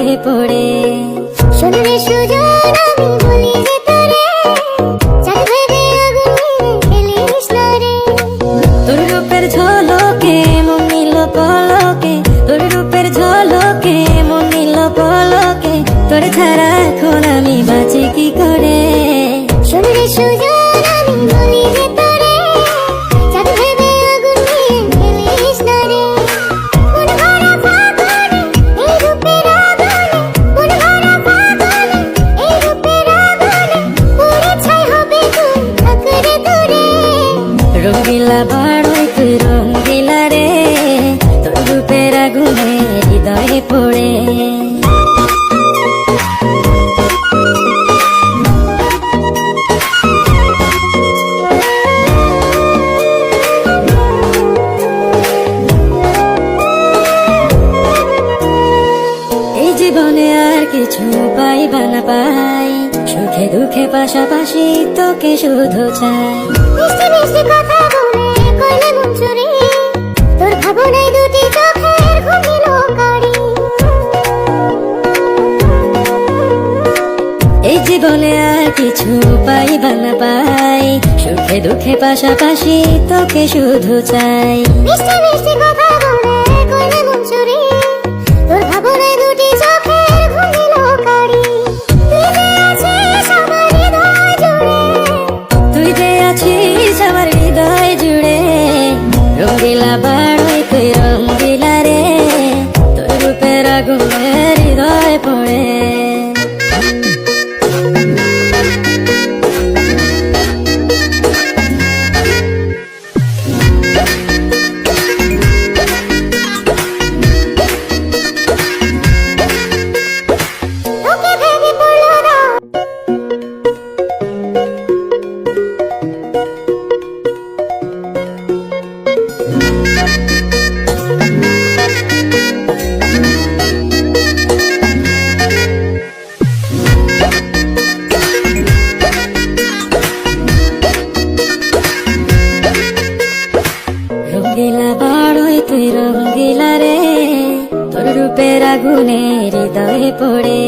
হৃদয়ে পড়ে। শোনরে সুজন আমি বলি যে তোরে, চাঁদ ভেবে আগুন নিয়ে খেলিস না রে। তোর রূপের ঝলকে মন নিল পলকে, তোর রূপের ঝলকে মন নিল পলকে, তোর ছাড়া এখন আমি বাঁচি কি করে। শোনরে সুজন আমি বলি যে তোরে, চাঁদ ভেবে আগুন নিয়ে খেলিস না রে। মন ভরা ফাগুনে এই রূপের আগুনে, মন ভরা ফাগুনে এই রূপের আগুনে, পুড়ে ছাই হবে তুই থাক রে দূরে। রঙ্গিলা বাড়ই তুই রঙ্গিলা রে, তোর রূপের আগুনে হৃদয়ে পড়ে। এই জীবনে আর কিছু পাইবা না পাই, সুখে দুঃখে পাশাপাশি তোকে শুধু চাই। মিষ্টি মিষ্টি কথা বলে কইলে মন চুরি, তোর ভাবনায় দুটি চোখের ঘুমিল কারি। এই জীবনে আর কিছু পাইবা না পাই, সুখে দুঃখে পাশাপাশি তোকে শুধু চাই। মিষ্টি মিষ্টি কথা বলে কইলে মন চুরি, তোর ভাবনায় দুটি চোখের ঘুমিল কারি। তুই যে আছিস আমার হৃদয় জুড়ে, রঙ্গিলা বাড়ই তুই রঙ্গিলা রে, তোর রূপের আগুনে হৃদয় পড়ে। তোকে ভেবে পড়লো না রঙ্গিলা বাড়ই তুই রঙ্গিলা রে, তোর রূপের আগুনে হৃদয়ে পড়ে।